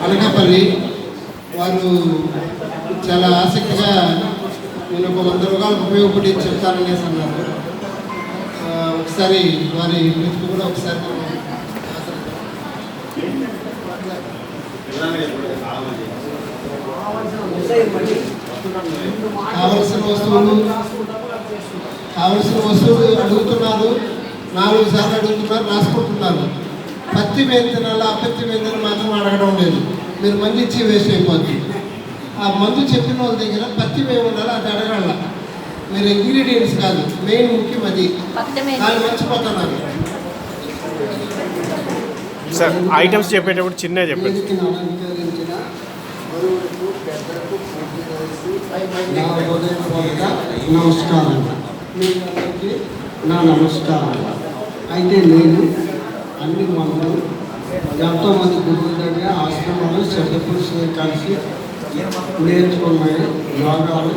అనకాపల్లి. వారు చాలా ఆసక్తిగా నేను ఒక 100 రూపాయలకు ఉపయోగపడి చెప్తాననేసి అన్నారు. ఒకసారి వారి గురించి కూడా ఒకసారి కావలసిన వస్తువులు అడుగుతున్నారు. 4 సార్లు అడుగుతున్నారు, రాసుకుంటున్నారు. పత్తి వేతనాలు అపత్తి వేతనాలు మాత్రం అడగడం లేదు. మీరు మంది ఇచ్చి వేస్ట్ అయిపోద్ది. ఆ మందు చెప్పిన వాళ్ళ దగ్గర పత్తి మేము ఉండాలి, అది అడగాల. మీరు ఇంగ్రీడియంట్స్ కాదు, మెయిన్ ముఖ్యం అది. దాన్ని మర్చిపోతున్నారు. సార్ ఐటమ్స్ చెప్పేటప్పుడు చిన్న చెప్పండి. నమస్కారం, మీరందరికీ నా నమస్కారం. అయితే నేను అన్ని మందులు ఎంతోమంది గురువుల దగ్గర ఆశ్రమాలు సిద్ధపురుషులు కలిసి నేర్చుకున్నాయి యోగాలు.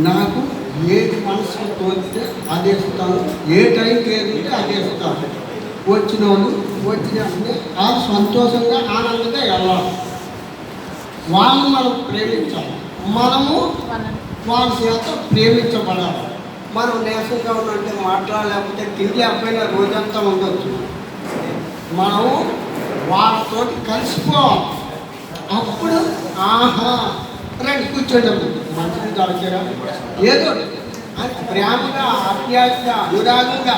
నాకు ఏది మనసు తోచితే అదే ఇస్తాను, ఏ టైంకి ఏదంటే అదే ఇస్తాను. వచ్చిన వెంటనే వాళ్ళు సంతోషంగా ఆనందంగా వెళ్ళాలి. వాళ్ళని మనం ప్రేమించాలి, మనము వాళ్ళ చేత ప్రేమించబడాలి. మనం నేసంగా ఉన్నంటే మాట్లాడలేకపోతే తిండి లేకపోయినా రోజంతా ఉండొచ్చు. మనము వాళ్ళతో కలిసిపోవాలి. అప్పుడు ఆహా రండి కూర్చోండి, మంచిది దొరికారా ఏదో అని ప్రేమగా ఆప్యాయంగా అనురాగంగా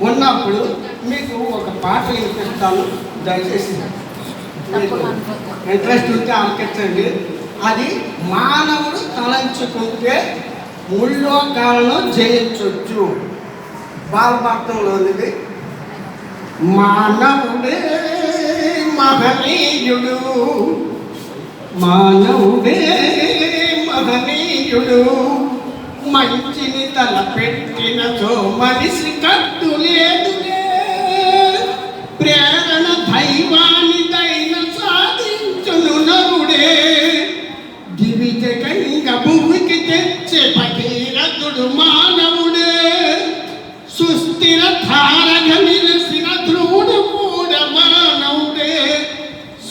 ఉన్నప్పుడు మీకు ఒక పాట వినిపిస్తాను. దయచేసి ఇంట్రెస్ట్ ఉంటే ఆలకించండి. అది మానవుడు తలంచుకుంటే ముల్లోకాలను జయించవచ్చు. బాలభక్తంలోనిది. మానవుడే మహనీయుడు, మానవుడే మహనీయుడు, మంచిని తలపెట్టినచో మనిషి కట్టు లేదులే, ప్రేరణ దైవానిదైన సాధించును నరుడే, దివిజగంగ భూమికి తెచ్చే భగీరథుడు మానవుడే, సుస్థిర ధారగ నిలసిన ధ్రువుడు కూడా మానవుడే,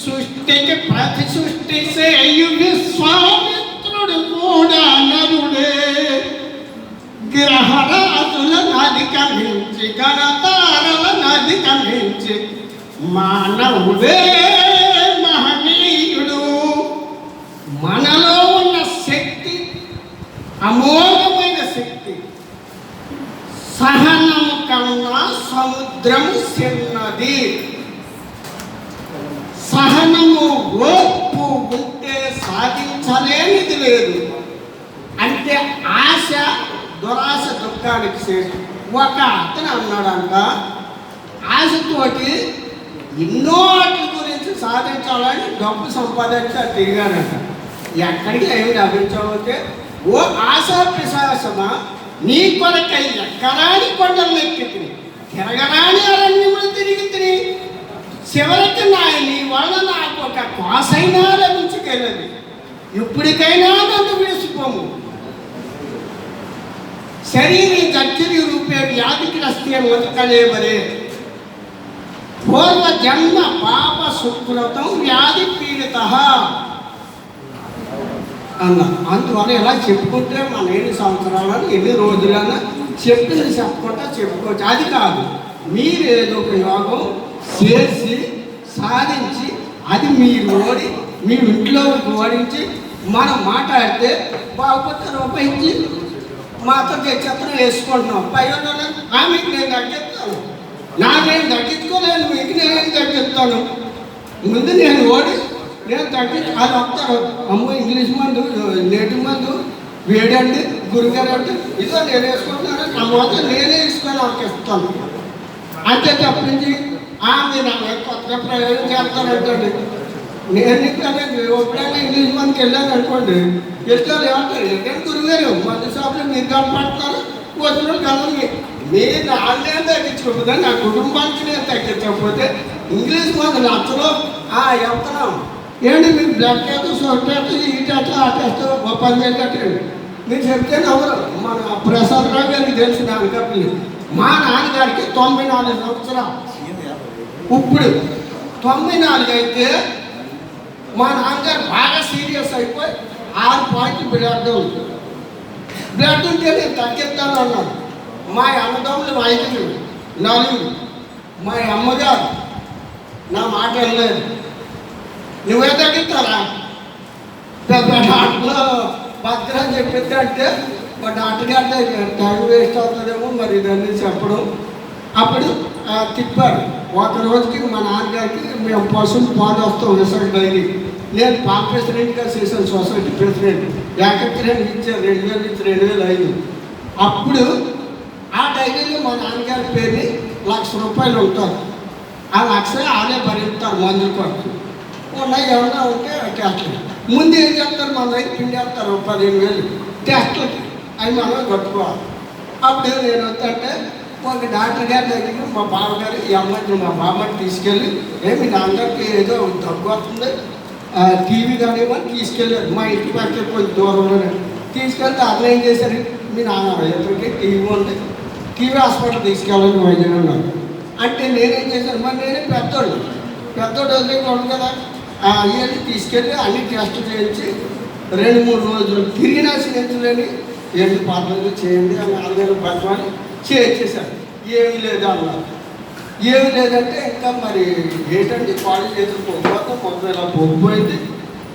సృష్టికి ప్రతి సృష్టి చేయు విశ్వామిత్రుడు కూడా నరుడే, గ్రహరాజులను అధిగమించి గణతారలను అధిగమించి మానవుడే మహనీయుడు. మనలో ఉన్న శక్తి అమోఘమైన శక్తి. సహనము కన్నా సముద్రము చిన్నది. సహనము ఓర్పు ఉంటే సాధించలేనిది లేదు. అంటే ఆశ దురాశ దుఃఖానికి చేసి ఒక అతను అన్నాడంట, ఆశతోటి ఎన్నో వాటి గురించి సాధించాలని డబ్బు సంపాదించి తిరిగాడంట. ఎక్కడికి ఏమి లభించకపోతే, ఓ ఆశా పిశాసమా నీ కొరకై ఎక్కరాని కొండలు ఎక్కి తిరగరాని అరణ్యములు తిరిగి చివరికి నీ వల్ల నాకు ఒక కాసైనా లభించుకెళ్ళదు. ఇప్పటికైనా నన్ను విడిచిపోము. శరీర జర్జరి రూపే వ్యాధిగ్రస్తే మొదకలేవరే, పూర్వ జన్మ పాప సుకృతం వ్యాధి పీడిత అన్న. అందువల్ల ఇలా చెప్పుకుంటే మన ఎన్ని సంవత్సరాలను ఎన్ని రోజులన్నా చెప్పింది చెప్పకుండా చెప్పుకోవచ్చు. అది కాదు, మీరు ఏదో ఒక యోగం చేసి సాధించి అది మీరు ఓడి మీ ఇంట్లో ఓడించి మనం మాట్లాడితే బాగుపోతే రూపాయి ఇచ్చి మాతో చెత్తను వేసుకుంటున్నాం. పైన ఆమెకి నేను తగ్గిస్తాను, నాకేం తగ్గించుకోలేను, మీకు నేనేం తగ్గిస్తాను. ముందు నేను ఓడి నేను తగ్గించి అది వస్తాను. అమ్మో ఇంగ్లీష్ మందు నేటి మందు వేడండి గురుగారు అంటే ఇదో నేను వేసుకుంటున్నాను, నా మొదలు నేనే వేసుకొని ఆకిస్తాను అంతే తప్పించి మీరు కొత్తగా ప్రయోజనం చేస్తానంటండి. నేను ఎప్పుడైనా ఇంగ్లీష్ మందికి వెళ్ళాను అనుకోండి, వెళ్తారు ఏమంటారు, ఏంటంటే గురుగారు మందు షాపులో మీరు కనపడతారు, వచ్చిన కలవి మీరు నాన్నే తగ్గించుకోకపోతే నా కుటుంబానికి నేను తగ్గించకపోతే ఇంగ్లీష్ మందు లక్షలో వెళ్తున్నాం. ఏంటి మీరు బ్లడ్ టెస్ట్, షుగర్ టెస్ట్, ఈ టెస్ట్, ఆ టెస్ట్ 10,000 కట్టండి. మీరు చెప్తే ఎవరు మన ప్రసాద్ రావు గారికి తెలిసిన అనకాపల్లి మా నాన్నగారికి 94 సంవత్సరాలు. ఇప్పుడు 94 అయితే మా నాన్నగారు బాగా సీరియస్ అయిపోయి 6 పాయింట్లు బ్లడ్ ఉంది. బ్లడ్ ఉంటే నేను తగ్గిస్తాను అన్నాడు. మా అన్నదమ్ములు 5 4, మా అమ్మగారు నా మాట వెళ్ళలేదు. నువ్వే తగ్గిస్తారా? పెద్ద డాక్టర్లో భద్రం చెప్పిద్దంటే మా డాక్టర్ గారి టైం వేస్ట్ అవుతుందేమో మరి ఇదన్నీ చెప్పడం. అప్పుడు తిప్పారు. ఒక రోజుకి మా నాన్నగారికి మేము పశువులు పాలు వస్తాం విశాఖ డైరీ. నేను పాల ప్రెసిడెంట్గా చేశాను, సొసైటీ ప్రెసిడెంట్. ఏకగ్రహానికి ఇచ్చారు 2000 నుంచి 2005. అప్పుడు ఆ డైరీలో మా నాన్నగారి పేరుని ₹1,00,000 ఉంటారు. ఆ 1,00,000 ఆలే భరిస్తారు మందుల కొరకు. ఉన్నాయి ఏమన్నా ఉంటే టెస్ట్లు ముందు ఏం చేస్తారు, మన దగ్గర పిండి వేస్తారు 15,000 టెస్ట్లకి. అవి మనం కట్టుకోవాలి. అప్పుడు నేను వస్తుంటే ఒక డాక్టర్ గారి దగ్గరికి మా బావగారు ఈ అమ్మాయిని మా బామ్మని తీసుకెళ్ళి మీ నాన్నగారికి ఏదో దగ్గు వస్తుంది టీవీ కానివ్వని తీసుకెళ్ళారు. మా ఇంటి పక్కన కొంచెం దూరంలోనే తీసుకెళ్తే అతను ఏం చేశారు, మీ నాన్న ఎప్పటికీ టీవీ ఉంది, టీవీ హాస్పిటల్ తీసుకెళ్ళాలని వైద్యం అన్నారు. అంటే నేనేం చేశాను, మరి నేనే పెద్దోడు వదిలేకూడదు కదా. ఇవన్నీ తీసుకెళ్ళి అన్ని టెస్ట్ చేయించి 2-3 రోజులు తిరిగినా చేయించలేని ఏంటి పర్లేదు చేయండి అని 4,000 బతమని చేయించేశారు. ఏమీ లేదు అన్నారు. ఏమి లేదంటే ఇంకా మరి ఏంటంటే కాలేజ్ చేతులు పోకపోతే మొత్తం ఇలా పోకపోయింది.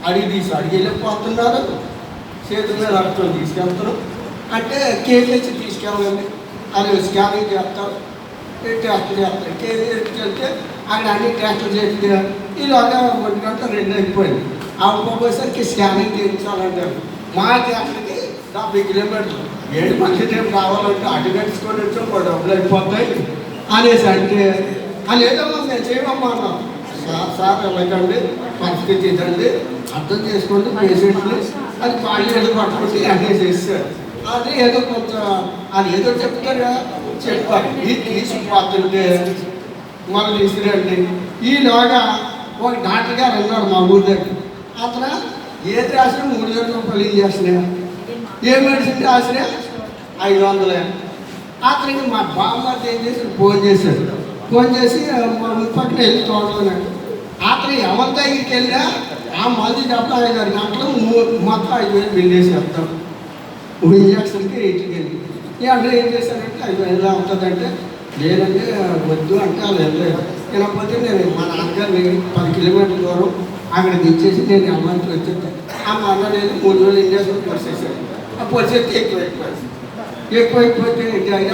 అడిగి వెళ్ళిపోతున్నారు. చేతుల మీద అర్థం తీసుకెళ్తున్నాం అంటే కేజీహెచ్ తీసుకెళ్ళండి అది స్కానింగ్ చేస్తారు, టెస్ట్ చేస్తారు. కేజీహెచ్కి వెళ్తే అక్కడ అన్ని టెస్టులు చేసి ఇలాగా 1 గంట 2 అయిపోయింది. అవ్వకపోయేసరికి స్కానింగ్ చేయించాలంటారు. మా అక్కడికి 70 కిలోమీటర్లు 7 మంది రేపు కావాలంటే అటు కట్టుకొని వచ్చి డబ్బులు అయిపోతాయి అనేసి అంటే అని ఏదో మేము చేయమమ్మా అన్నాం. సార్ వెళ్ళకండి, పరిస్థితి ఇదండి, అర్థం చేసుకోండి పేషెంట్ని, అది కాళ్ళు ఏదో పట్టుకుంటే అన్నీ చేస్తారు. అది ఏదో కొంచెం అది ఏదో చెప్తారా చెప్పారు. ఇది తీసుకుపోతుంటే మనం తీసుకురండి. ఈలోగా ఒక డాక్టర్ గారు అన్నారు మా ఊరి దగ్గర. అతను ఏది రాసినా ₹3,000 ఇంజక్షన్, ఏ మెడిసిన్ రాసినా 500. అతనికి మా బామ్మర్ది ఏం చేసి ఫోన్ చేసి మా పక్కన వెళ్ళి చూడలేనాడు. అతను ఎవరి దగ్గరికి వెళ్ళినా ఆ మంది చెప్ప 5-6 గంటలు మొత్తం 5,000 బిల్ చేసి చెప్తాం. ఇంజక్షన్కి ఇంటికి వెళ్ళి అంటే ఏం చేశానంటే 5,000 అవుతుందంటే లేదంటే వద్దు అంటే వాళ్ళు వెళ్ళలేదు. లేకపోతే నేను మా నాన్నగారిని 10 కిలోమీటర్ల దూరం అక్కడ దించేసి నేను అమ్మాయికి వచ్చేస్తాను. ఆ అన్న నేను 3,000 ఇంజక్షన్ పొడిచేసాను. ఆ పొడిచేస్తే ఎక్కువైపోతే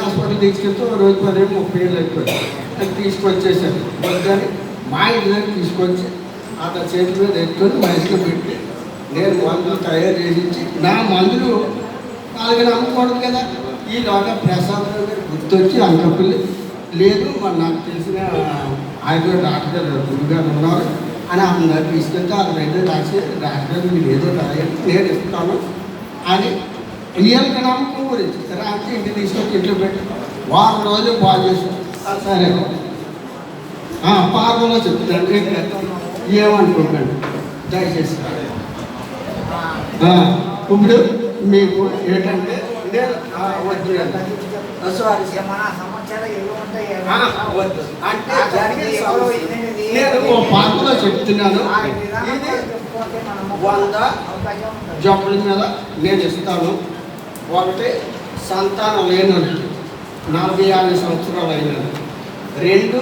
హాస్పిటల్ తీసుకెళ్తే రోజు 10,000-30,000 అయిపోయింది. అది తీసుకొచ్చేసాను. వద్దని మా ఇంట్లో తీసుకొచ్చి అతని చేతి మీద ఎత్తుకొని మా ఇంట్లో పెట్టి నేను మందులు తయారు చేసి నా మందులు వాళ్ళకి అమ్ముకోవడం కదా. ఈలోగా ప్రసాద్ గారు గుర్తొచ్చి అంకపల్లి లేదు మరి నాకు తెలిసిన ఆయన డాక్టర్ గారు గురుగారు ఉన్నారు అని అందరు తీసుకెళ్తే ఆ 2 రాసి డాక్టర్ గారు మీరు ఏదో రాయండి నేను ఇస్తాను అని రియల్గా నమ్మకం గురించి రాసి ఇంటికి తీసుకొచ్చి ఇంట్లో పెట్టి 1 రోజు బాగా చేశాను. సరే పార్వలో చెప్తాను ఏమనుకోకండి దయచేసి. ఇప్పుడు మీకు ఏంటంటే నేను వద్దు అంటే నేను పార్కులో చెప్తున్నాను. ఇది 100 జబ్బుల మీద నేను ఇస్తాను. ఒకటి సంతానం లేనట్టు 40-50 సంవత్సరాలు అయినది. 2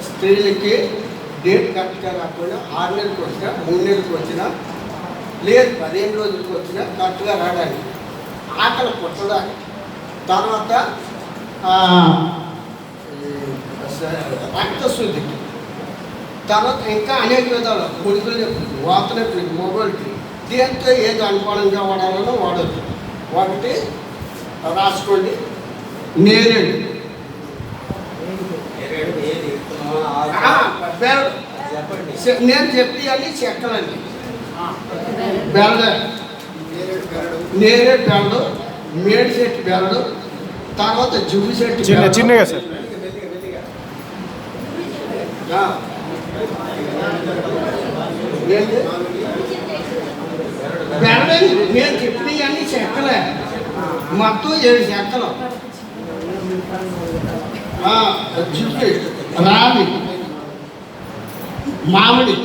స్త్రీలకి డేట్ కరెక్ట్గా రాకుండా 6 నెలలకు వచ్చినా 3 నెలలకు వచ్చినా లేదు 15 రోజులకు వచ్చినా కరెక్ట్గా రావడానికి ఆకలి పుట్టడానికి. తర్వాత రక్తశుద్ధికి, తర్వాత ఇంకా అనేక విధాలు ముడుకులు నొప్పులకి, వాత నొప్పులకి, మొగోళ్ళకి దేంతో ఏది అనుకూలంగా వాడాలనో వాడద్దు. ఒకటి రాసుకోండి నేరేడు బెరడు. నేను చెప్పి అన్ని చెక్కలండి. బెరడు, నేరేడు బెరడు, మేడి చెట్టు బెరడు, తర్వాత జువ్వి చెట్టు చిన్నగా సార్ బెరడు. నేను చెప్పినవి అన్ని చెక్కలే, మొత్తం 7 చెక్కలు. జువ్వి, రావి, మామిడి,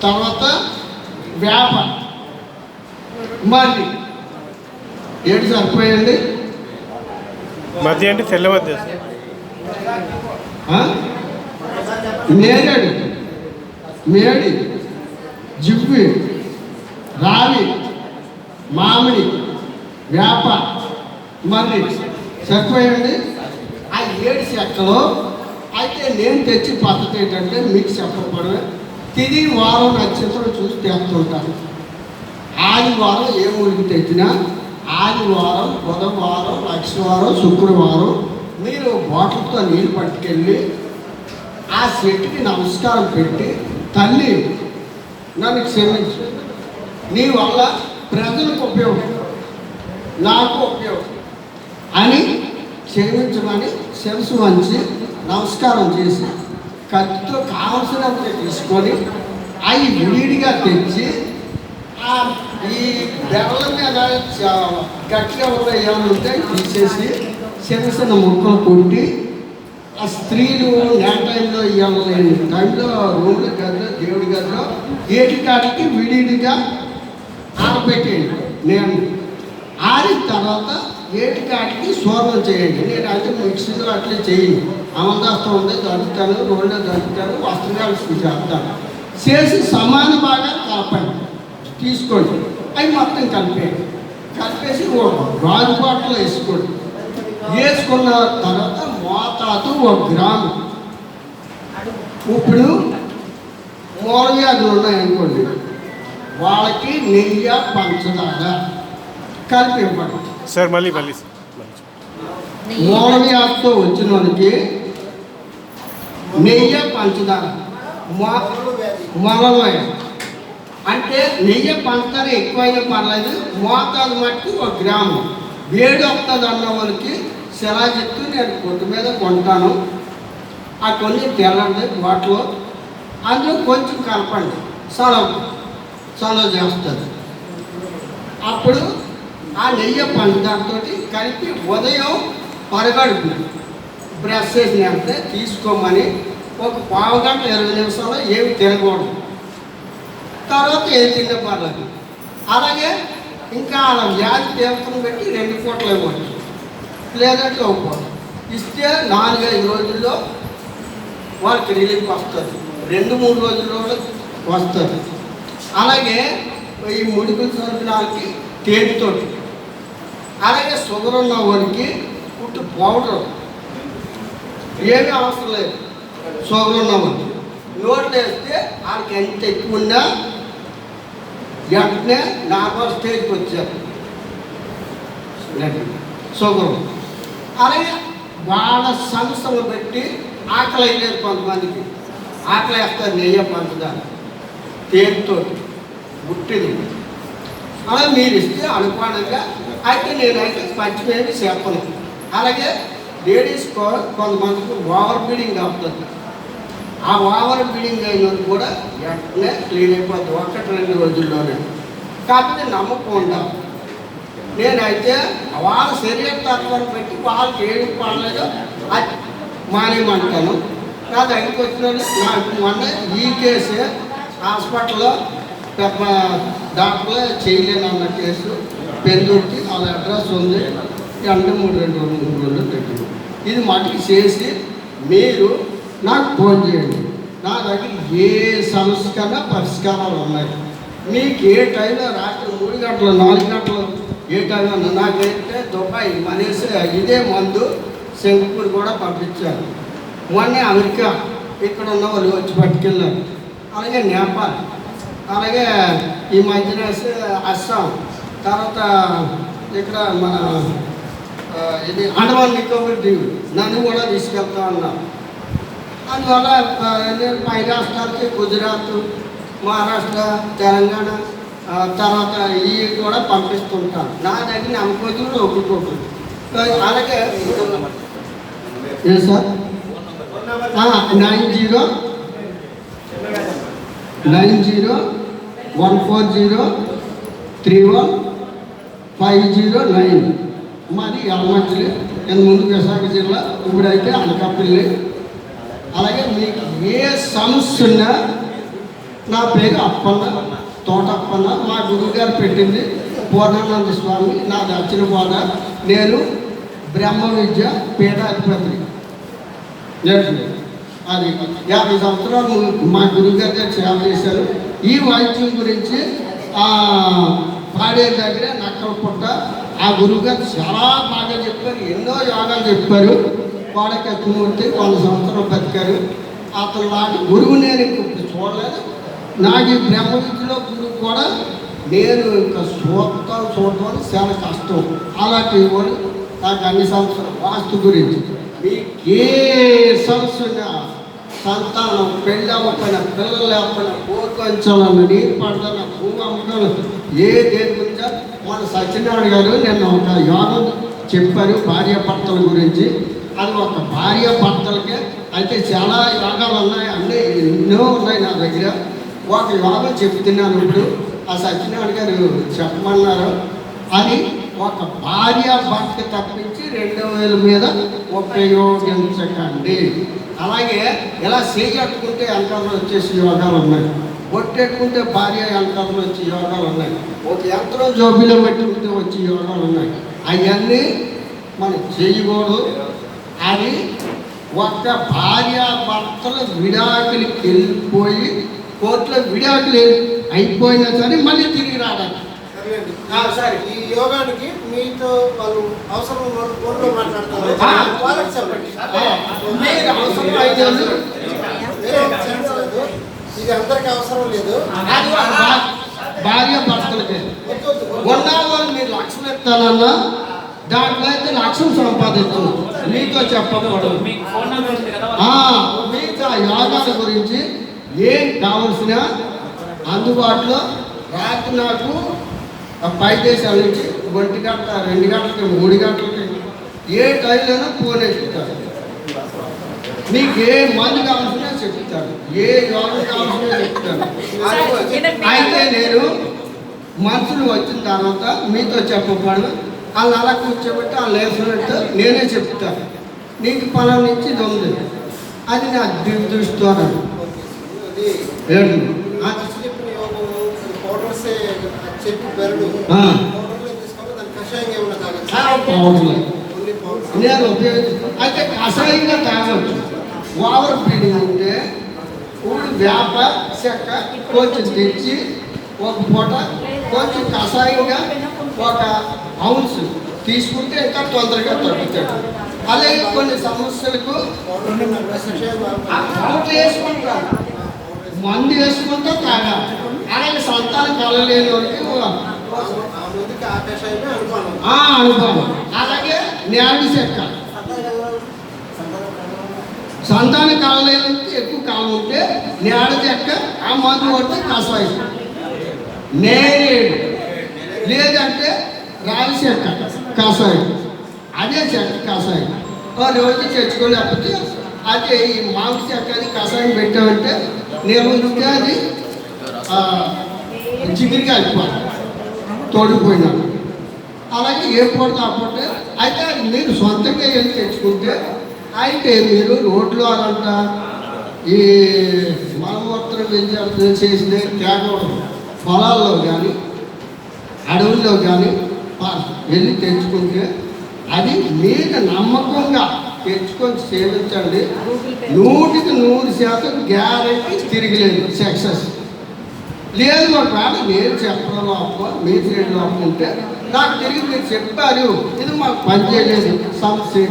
తర్వాత వేప, మర్రి. ఏడు సరిపోయండి. మధ్య అంటే తెల్ల మధ్య. నేరేడు, మేడి, జివ్వి, రావి, మామిడి, వేప, మర్రి సరిపోయండి. ఆ 7 చెక్కలు అయితే నేను తెచ్చి పద్ధతి ఏంటంటే మీకు చెప్పకూడదు. తిరిగి వారం నక్షత్రం చూసి తెస్తుంటాను. ఆదివారం ఏ ఊరికి తెచ్చినా ఆదివారం, బుధవారం, లక్షవారం, శుక్రవారం మీరు బాటిల్తో నీళ్ళు పట్టుకెళ్ళి ఆ చెట్టుకి నమస్కారం పెట్టి, తల్లి నన్ను క్షమించు, నీ వల్ల ప్రజలకు ఉపయోగం, నాకు ఉపయోగం అని క్షమించమని శిరసు వంచి నమస్కారం చేసి కత్తితో కావలసినంత తీసుకొని అవి విడిగా తెచ్చి ఈ బెరల మీద గట్టిగా ఉన్న ఏమైనా ఉంటే తీసేసి చిన్న చిన్న ముక్కలు కొట్టి ఆ స్త్రీలు టైంలో ఇవ్వలేని టైంలో రూమ్ల గదిలో, దేవుడి గదిలో ఏటికాడికి విడిగా ఆరబెట్టేయండి. నేను ఆరిన తర్వాత ఏటికాడికి శోధన చేయండి. నేను అయితే మిక్సీలో అట్లే చేయండి. అమందాస్తం ఉంది దొరుకుతాను, రోడ్లో దొరుకుతాను, వస్త్రాలు చేస్తాను. చేసి సమాన బాగా కలపండి, తీసుకోండి. అవి మొత్తం కలిపేసి గాజు బాటలో వేసుకోండి. వేసుకున్న తర్వాత మోతాదు 1 గ్రాము. ఇప్పుడు మూలవ్యాధులు ఉన్నాయనుకోండి, వాళ్ళకి నెయ్యి, పంచదార కలిపి ఇవ్వండి. సార్ మళ్ళీ మూలవ్యాధితో వచ్చిన వాళ్ళకి నెయ్యి, పంచదార. మొలవ్యాధి అంటే నెయ్యి, పంచదార ఎక్కువైనా పర్లేదు, మోతాదు మట్టుకు 1 గ్రాము. వేడి వస్తుంది అన్న వాళ్ళకి శిలాజిత్తు నేను కొట్టు మీద కొంటాను. ఆ కొన్ని తెల్లండి వాటిలో, అందులో కొంచెం కలపండి, సలవ చేస్తుంది. అప్పుడు ఆ నెయ్యి, పంచదారతో కలిపి ఉదయం పరగడుపు బ్రష్ చేసిన వెంటనే తీసుకోమని ఒక 15 గంట 20 నిమిషాల్లో ఏమి తినకూడదు. తర్వాత ఏం తినే పర్లేదు. అలాగే ఇంకా అలా వ్యాధి తీవ్రతను పెట్టి 2 పూటలు ఇవ్వచ్చు, లేదంటే 1 పూట ఇస్తే 4-5 రోజుల్లో వాళ్ళకి రిలీఫ్ వస్తుంది. 2-3 రోజుల్లో వస్తుంది. అలాగే ఈ ముడుకుల సరుకులకి తేనెతోటి, అలాగే షుగర్ ఉన్న వాడికి పుట్టు పౌడర్ ఏమీ అవసరం లేదు. షుగర్ ఉన్న వాడికి నోట్లో వేస్తే వాళ్ళకి ఎంత ఎక్కువ ఉన్నా వెంటనే నార్మల్ స్టేజ్కి వచ్చారు షుగర్. అలాగే వాళ్ళ సంస్థలు పెట్టి ఆకలి అయ్యలేదు. కొంతమందికి ఆకలి వేస్తారు నెయ్యి, పంచదార, తేనెతో గుట్టిది. అలా మీరు ఇస్తే అనుకోవడంగా అయితే నేనైతే పచ్చిమేమి చెప్పను. అలాగే లేడీస్ కొంతమందికి ఓవర్ బ్లీడింగ్ అవుతుంది. ఆ ఓవర్ బ్లీడింగ్ అయినది కూడా వెంటనే క్లీన్ అయిపోతుంది 1-2 రోజుల్లోనే. కాకపోతే నమ్మకం ఉండాలి. నేనైతే వాళ్ళ శరీర తత్వాన్ని పెట్టి వాళ్ళకి ఏమి పడలేదో అది మానేయమంటాను. నా దగ్గరికి వచ్చిన నాకు మొన్న ఈ కేసే హాస్పిటల్లో పెద్ద డాక్టర్లే చేయలేనన్న కేసు పెందుర్తి వాళ్ళ అడ్రస్ ఉంది. అంటే 3 రోజులు పెట్టింది. ఇది మటుకు చేసి మీరు నాకు ఫోన్ చేయండి. నా దగ్గర ఏ సమస్య కన్నా పరిష్కారాలు ఉన్నాయి. మీకు ఏ టైంలో రాత్రి 3 గంటలు 4 గంటలు ఏ టైంలో నాకైతే దుబాయ్ మనేసి ఇదే మందు సింగపూర్ కూడా పంపించారు. మొన్న అమెరికా ఇక్కడ ఉన్న వాళ్ళు వచ్చి పట్టుకెళ్ళారు. అలాగే నేపాల్, అలాగే ఈ మధ్యన అస్సాం, తర్వాత ఇక్కడ మన ఇది అండమాన్ నికోబార్ దీవులు నన్ను కూడా తీసుకెళ్తా ఉన్నాను. అందువల్ల నేను పై రాష్ట్రాలకి గుజరాత్, మహారాష్ట్ర, తెలంగాణ, తర్వాత ఇవి కూడా పంపిస్తుంటాను. నా దగ్గర నమ్మకొద్దు ఒప్పుకోకూడదు. అలాగే సార్ 90-140-31-509 మాది యలమంచిలి. నేను ముందు విశాఖ జిల్లా, ఇప్పుడైతే అనకాపల్లి. అలాగే మీకు ఏ సమస్య ఉన్నా నా పేరు అప్పన్న, తోటప్పన్న. మా గురువు గారు పెట్టింది పూర్ణానంద స్వామి. నా దక్షిణ బోధ. నేను బ్రహ్మ విద్య పీఠాధిపతి. అది 50 సంవత్సరాలు మా గురువు గారి దగ్గర సేవ చేశారు. ఈ వైద్యం గురించి పాడే దగ్గర నక్కల పుట్ట ఆ గురువు గారు చాలా బాగా చెప్పారు. ఎన్నో యోగాలు చెప్పారు. వాళ్ళకి ఎత్తుమూర్తి 100 సంవత్సరాలు బతికారు. అతను లాంటి గురువు నేను ఇప్పుడు చూడలేదు. నాకు ఈ బ్రహ్మ విద్యలో గురువు కూడా నేను ఇంకా చూడటం చాలా కష్టం. అలాంటి వాడు నాకు అన్ని సంవత్సరాలు వాస్తు గురించి మీకు ఏ సమస్య సంతానం పెళ్ళి అవ్వకపోయినా, పిల్లలు లేకపోయినా, కోరుకొంచాలన్న, నీరు పడతాన, భూమి అమ్మకాలు ఏ దేని గురించా మన సత్యనారాయణ గారు నిన్న ఒక యోగం చెప్పారు భార్యాభర్తల గురించి. అది ఒక భార్యాభర్తలకే అయితే చాలా యోగాలు ఉన్నాయి, అన్నీ ఎన్నో ఉన్నాయి నా దగ్గర. ఒక యోగం చెప్తున్నాను ఇప్పుడు. ఆ సత్యనారాయణ గారు చెప్పమన్నారు. అది ఒక భార్యాభర్త తప్పించి 2000 మీద ఉపయోగించకండి. అలాగే ఇలా చేయట్టుకుంటే యంత్రాలు వచ్చేసి యోగాలు ఉన్నాయి. ఒట్టెట్టుకుంటే భార్య యంత్రాలు వచ్చే యోగాలు ఉన్నాయి. ఒక యంత్రం జోబిలో పెట్టుకుంటే వచ్చే యోగాలు ఉన్నాయి. అవన్నీ మనం చేయకూడదు. అది ఒక భార్యాభర్తలు విడాకులకి వెళ్ళిపోయి కోర్టులో విడాకులు అయిపోయినా సరే మళ్ళీ తిరిగి రావాలి. సరే, ఈ యోగానికి మీతో వాళ్ళు అవసరం ఫోన్లో మాట్లాడతారు, వాళ్ళకి చెప్పండి. ఇది అందరికి అవసరం లేదు. భార్య భర్తలకి వాళ్ళు మీరు లక్షలు ఇస్తానన్నా దాంట్లో అయితే లక్ష్యం సంపాదించు. మీతో చెప్పకూడదు. మిగతా యోగాల గురించి ఏం కావలసిన అందుబాటులో రాత్రి నాకు 5 దేశాల నుంచి 1 గంట, 2 గంటలకి, 3 గంటలకి ఏ టైంలోనూ ఫోన్ వేసుకుంటారు. మీకు ఏ మందు కావాల్సినా చెప్తారు, ఏ యోగం కావాల్సినా చెప్తారు. అయితే నేను మనుషులు వచ్చిన తర్వాత మీతో చెప్పకూడదు. వాళ్ళు అలా కూర్చోబెట్టి వాళ్ళు వేసినట్టు నేనే చెప్తాను. నీకు పొలం నుంచి ఇది ఉంది, అది నా దృష్టితో నేను అయితే కషాయంగా తాగవచ్చు. ఓవర్ ఫీడింగ్ అంటే ఇప్పుడు వేప చెక్క కొంచెం తెచ్చి ఒక పూట కొంచెం కషాయంగా 1 ఔన్స్ తీసుకుంటే ఇంకా తొందరగా తగ్గుతాడు. అలాగే కొన్ని సమస్యలకు వేసుకుంటారు, మందు వేసుకుంటే తాగాలి. అలాగే సంతానం కలలేని వారికి అనుభవం. అలాగే నేడు చెక్క సంతానం కలలేని ఎక్కువ కాలం ఉంటే నేడ చెక్క ఆ మందు కొడితే కషాయం. నేరేడు లేదంటే రాగి చెక్క కషాయం, అదే చెక్క కషాయం. రోజు తెచ్చుకోలేకపోతే అదే ఈ మాంస చెక్క అది కషాయం పెట్టామంటే నిలవకుంటే అది చిగురికి అయిపోవాలి తోడిపోయినా. అలాగే ఏ పూట కాకపోతే అయితే మీరు సొంతంగా ఏం తెచ్చుకుంటే అయితే మీరు రోడ్లు అదంట ఈ మలమూత్రం చేసిన తేగడం పొలాల్లో కానీ అడవుల్లో కానీ వెళ్ళి తెచ్చుకుంటే అది మీరు నమ్మకంగా తెచ్చుకొని సేవించండి. 100కి 100% గ్యారెంటీ తిరిగిలేదు సక్సెస్ లేదు. ఒకవేళ నేను చెప్పడం లోపం మీ సైడ్ లోపం ఉంటే నాకు తిరిగి మీరు చెప్పారు ఇది మాకు పనిచేయలేదు సమస్య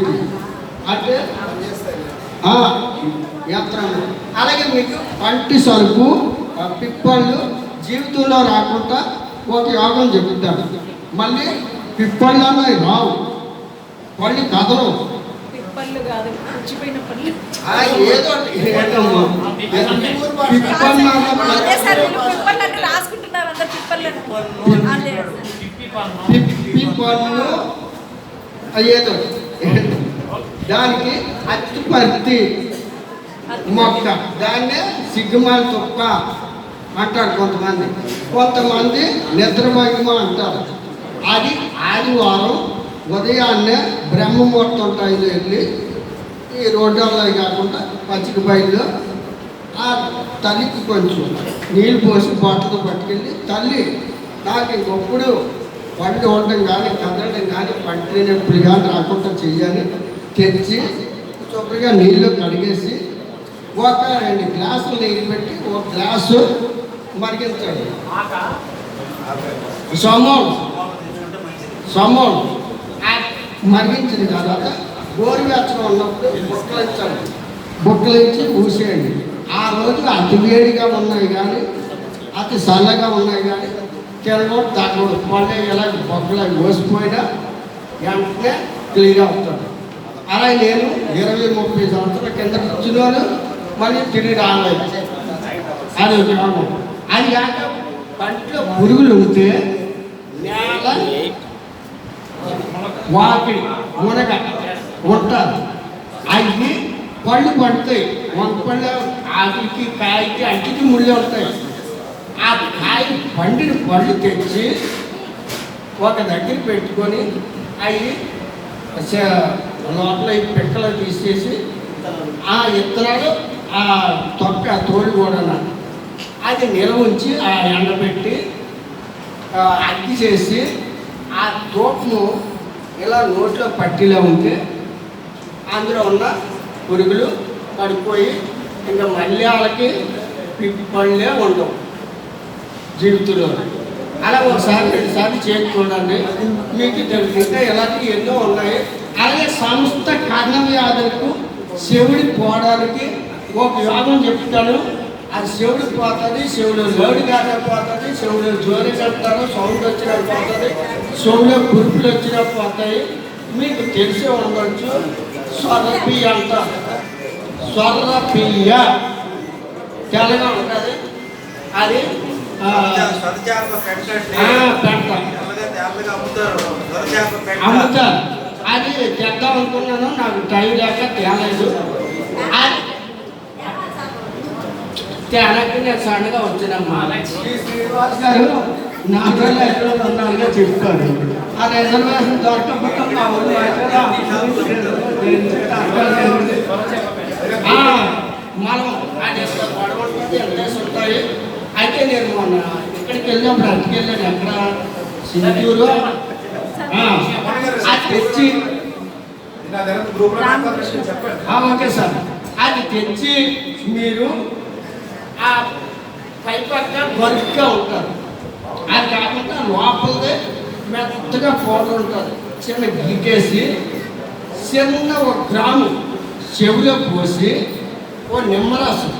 అంటే యంత్రం. అలాగే మీకు పంటి సరుకు పిప్పళ్ళు జీవితంలో రాకుండా ఒక యోగం చెప్తారు. మళ్ళీ పిప్పళ్ళలో రావు, పళ్ళు కదలవు. ఏదో పిప్పళ్ళు ఏదో దానికి అత్తిపత్తి మొక్క దాన్నే సిగ్గుమాల తొక్క అంటారు కొంతమంది. కొంతమంది నిద్రమహిమ అంటారు. అది ఆదివారం ఉదయాన్నే బ్రహ్మముహూర్తం టైంలో వెళ్ళి ఈ రోడ్లలో కాకుండా పచ్చిక బయలు ఆ తల్లికి కొంచెం నీళ్ళు పోసి బాటతో పట్టుకెళ్ళి తల్లి నాకు ఇంకొప్పుడు పండు ఉండడం కానీ కదలడం కానీ పంటి నొప్పులు కానీ రాకుండా చెయ్యాలి తెచ్చి శుభ్రంగా నీళ్ళు కడిగేసి ఒక 2 గ్లాసులు నీళ్ళు పెట్టి ఒక గ్లాసు మరిగించాడు. సోమోన్ మరిగించిన తర్వాత గోరువెచ్చగా ఉన్నప్పుడు బుక్కలించి ఊసేయండి. ఆ రోజు అతి వేడిగా ఉన్నాయి కానీ అతి చల్లగా ఉన్నాయి కానీ తినకూడదు తాగకూడదు. మళ్ళీ ఇలా బొక్కలు కోసిపోయినా వెంటనే క్లియర్ అవుతాడు. అలా నేను 20-30 సంవత్సరాల కింద ఇచ్చిన వాళ్ళు మళ్ళీ తిరిగి రాలేదు. అది యోగం. అది కాక పంటలో పురుగులు ఉంటే నేల వాకిడి మునగ ఉంటారు. అవి పళ్ళు పడతాయి. వంపళ్ళు ఆకులకి కాయకి అంటికి ముళ్ళు ఉంటాయి. ఆ కాయ పండిన పళ్ళు తెచ్చి ఒక దగ్గర పెట్టుకొని అవి లోపల పిక్కలు తీసేసి ఆ ఇత్తనాలు ఆ తొక్క తోడు కూడా అది నిల్వ ఉంచి ఆ ఎండబెట్టి అగ్గి చేసి ఆ తోటను ఇలా నోట్లో పట్టిలా ఉంటే అందులో ఉన్న పురుగులు పడిపోయి ఇంకా మళ్ళీ వాళ్ళకి పళ్ళే ఉండవు జీవితంలో. అలా ఒకసారి 2 సార్లు చేసి చూడండి, మీకు తెలుసు. ఇంకా ఇలాంటివి ఎన్నో ఉన్నాయి. అలాగే సమస్త కర్ణ వ్యాధులకు శివుడి పోవడానికి ఒక యోగం చెప్తాను. అది శివుడికి పోతుంది, శివుడు లోడు కానీ పోతుంది, శివుడు జోలి కడతారు, సౌండ్ వచ్చినా పోతుంది, శివుడు కురుపులు వచ్చినా పోతాయి. మీకు తెలిసే ఉండవచ్చు. స్వర్రపియ్య అంటారు. స్వర్రపియ్య తెల్లగా ఉంటుంది. అది అమ్ముతారు. అది తెద్దాం అనుకున్నాను, నాకు టైం లేక తేలేదు. అది తేనకి నేను సడన్గా వచ్చినమ్మా. శ్రీనివాస్ గారు 4 రోజులు ఎక్కడ ఉన్నారుగా చెప్తారు. ఆ రిజర్వేషన్ దొరకకపోతే మా ఊళ్ళో మనం అది గొడవలతో ఎంతేసి ఉంటాయి. అయితే నేను మొన్న ఇక్కడికి వెళ్ళినప్పుడు అట్టుకెళ్ళాను. ఎక్కడ సింధూరు అది తెచ్చి ఓకే సార్, అది తెచ్చి మీరు ఆ పై పక్క బరుగ్గా ఉంటారు. అది కాకుండా లోపలదే మెత్తగా పౌడర్ ఉంటుంది. చిన్న గీకేసి చిన్న 1 గ్రాము చెవిలో పోసి ఓ నిమ్మరసం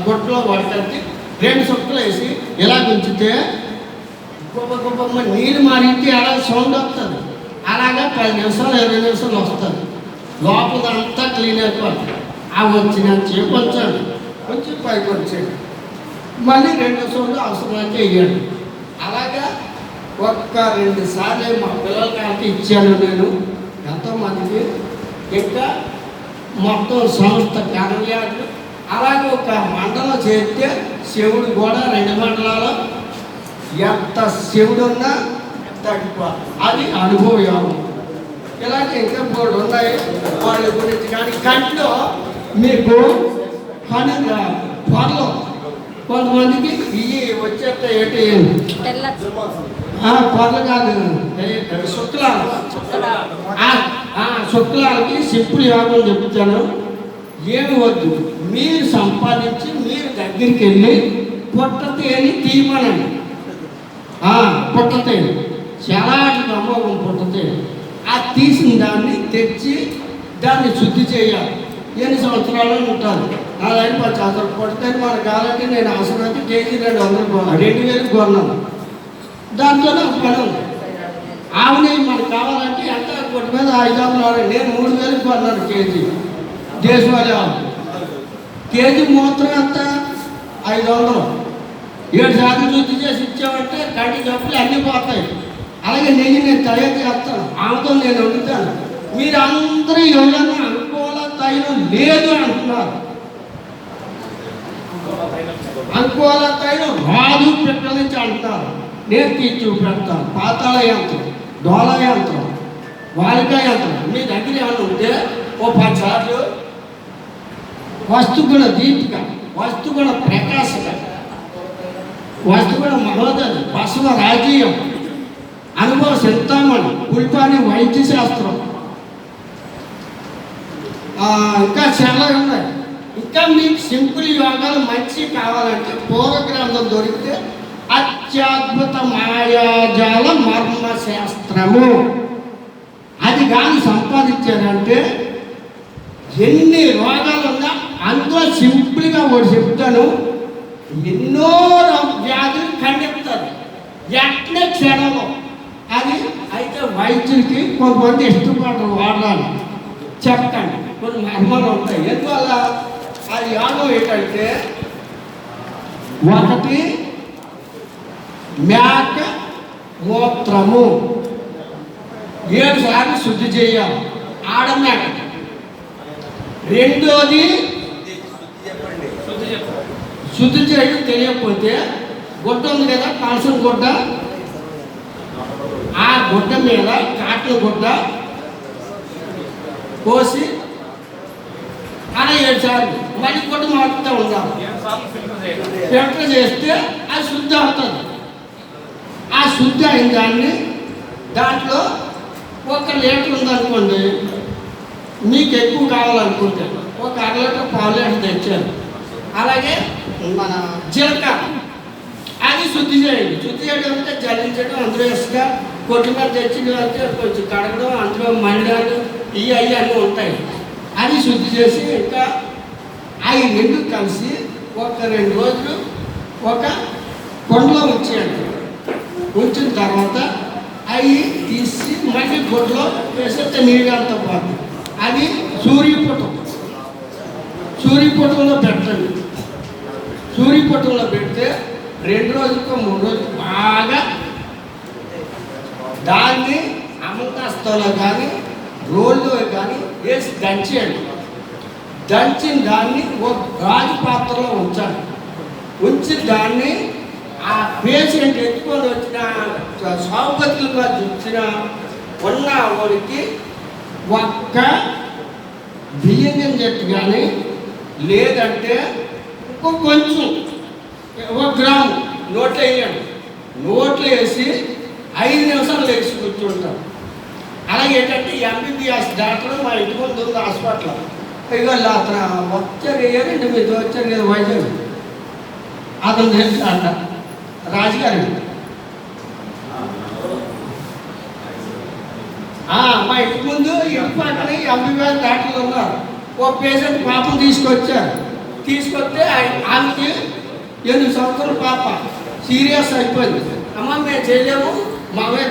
గొడ్లో పడుతుంది 2 చుక్కలు వేసి ఇలా ఉంచితే గొప్ప గొప్ప నీళ్ళు మారింటి అలా సౌండ్ వస్తుంది. అలాగా 10 నిమిషాలు 20 నిమిషాలు వస్తుంది. లోపలంతా క్లీన్ అయిపోతుంది. అవి వచ్చినంత సేపు వచ్చాడు, కొంచెం పైకి వచ్చాడు, మళ్ళీ 2 సార్లు అవసరమైతే వేయండి. అలాగా 1-2 సార్లు మా పిల్లలకి అంటే ఇచ్చాను నేను ఎంతోమందికి. ఇంకా మొత్తం సంస్థ కార్యాలు అలాగే ఒక మండలం చేస్తే శివుడు కూడా 2 మండలాలు ఎంత శివుడు ఉన్నా తగ్గిపోవాలి. అది అనుభవ యోగం. ఇలాంటి ఇంకా 3 ఉన్నాయి వాళ్ళ గురించి. కానీ కంట్లో మీకు పొరలు కొంతమందికి ఇవి వచ్చేట ఏంటి పొరలు కాదు, శుక్లాలకి సింపుల్ యోగం చెప్తాను. ఏమి వద్దు, మీరు సంపాదించి మీరు దగ్గరికి వెళ్ళి పుట్టతేని తీయమనండి. పుట్టతేని చాలా అమ్మకం పుట్టతేని. ఆ తీసిన దాన్ని తెచ్చి దాన్ని శుద్ధి చేయాలి. ఎన్ని సంవత్సరాలు ఉంటారు. నా దగ్గర 10 సంవత్సరాలు పుట్టతేని మనకు కావాలంటే నేను అవసరమైతే కేజీ 2,000 కొన్నాను. దాంతో నాకు పని ఉంది. ఆవు నెయ్యి మనకు కావాలంటే ఎంత కొట్టి మీద 5,000. నేను 3,000 కొన్నాను కేజీ దేశవాళీ ఆవు. కేజీ మూత్రం ఎంత 500. 7 సార్లు శుద్ధి చేసి ఇచ్చామంటే కంటి జబ్బులు అన్నీ పోతాయి. అలాగే నెయ్యి నేను తయారు చేస్తాను, ఆమెతో నేను వండుతాను. మీరు అందరూ ఎవరైనా అనుకూల తైలం లేదు అంటున్నారు. అనుకూల తైలం రాదు పెట్టల నుంచి అంటున్నారు. నేను తీసి చూపెడతాను. పాతాళ యంత్రం, డోల యంత్రం, వాలికా యంత్రం మీ దగ్గర ఏమైనా ఉంటే ఓ 10 సార్లు వస్తుగుణ దీపిక వస్తుగుణ ప్రకాశక, వస్తుగుణ మహోదయ, బసవ రాజీయం, అనుభవ చింతామణి, ఉల్పాని వైద్య శాస్త్రం, ఇంకా చాలా ఉన్నాయి. ఇంకా మీకు సింపుల్ యోగాలు మంచి కావాలంటే పూర్వ గ్రంథం దొరికితే అత్యద్భుత మాయాజాల మర్మ శాస్త్రము, అది కానీ సంపాదించారంటే ఎన్ని రోగాలు ఉన్నా అందులో సింపుల్గా ఒకటి చెప్తాను, ఎన్నో వ్యాధులు ఖండిస్తారు ఎట్లే క్షణంలో. అది అయితే వైద్యులకి కొంతమంది ఇష్టపడరు వాడాలి, చెప్తాను కొన్ని మర్మాలు ఉంటాయి. ఎందువల్ల అది యోగం ఏంటంటే, ఒకటి మేక మూత్రము 7 సార్లు శుద్ధి చేయాలి ఆడమేక. రెండోది శుద్ధి చేయడం తెలియకపోతే గుడ్డ ఉంది కదా, కాల్సిన గుడ్డ, ఆ గుడ్డ మీద కాటన్ గుడ్డ పోసి అలా 7 సార్లు మళ్ళీ గుడ్డ మారుతూ ఉండాలి. ఫిల్టర్ చేస్తే అది శుద్ధి అవుతుంది. ఆ శుద్ధి అయిన దాన్ని దాంట్లో 1 లీటర్ ఉందనుకోండి, మీకు ఎక్కువ కావాలనుకుంటే 1 అర లీటర్, పావు లీటర్ తెచ్చారు. అలాగే మన జీలకర్ర అది శుద్ధి చేయండి. శుద్ధి చేయడం అంటే జల్లించడం, అందులో ఇసుక కొట్టిమీద తెచ్చడం అంటే కొంచెం కడగడం, అందులో మండలు ఇవి అన్నీ ఉంటాయి. అది శుద్ధి చేసి ఇంకా అవి 2 కలిసి 1-2 రోజులు ఒక కొండలో ఉంచేయండి. ఉంచిన తర్వాత అవి తీసి మళ్ళీ గుడ్డలో వేసేస్తే నీళ్ళంతా పోతుంది. అది సూర్యపుటంలో పెట్టండి. సూర్యపుటంలో పెడితే 2 రోజులకో 3 రోజులు బాగా దాన్ని అమృతస్థలో కానీ రోల్లో కానీ వేసి దంచేయండి. దంచిన దాన్ని ఒక గాజు పాత్రలో ఉంచండి. ఉంచి దాన్ని ఆ పేషెంట్ ఎత్తుకొని వచ్చిన సౌగతులుగా వచ్చిన ఉన్న వాడికి ఒక్క బియ్యం గింజట్టు కానీ లేదంటే కొంచెం 1 గ్రాము నోట్లో వేయండి. నోట్లో వేసి 5 నిమిషాలు లేచి కూర్చుంటాం. అలాగే ఏంటంటే ఎంబీబీఎస్ డాక్టర్ మా ఇంటి ముందు ఉంది హాస్పిటల్, ఇక అతను వచ్చారు వేయాలండి, మీతో వచ్చారు కదా వైద్యులు, అతను తెలుసు అంట రాజుగారు. మా ఇంటి ముందు ఇంటి పక్కన ఎంబీబీఎస్ డాక్టర్లు ఉన్నారు. ఓ పేషెంట్ పాపం తీసుకొస్తే ఆమెకి 8 సంవత్సరాల పాప సీరియస్ అయిపోయింది. అమ్మ మేము చేయలేము, మావే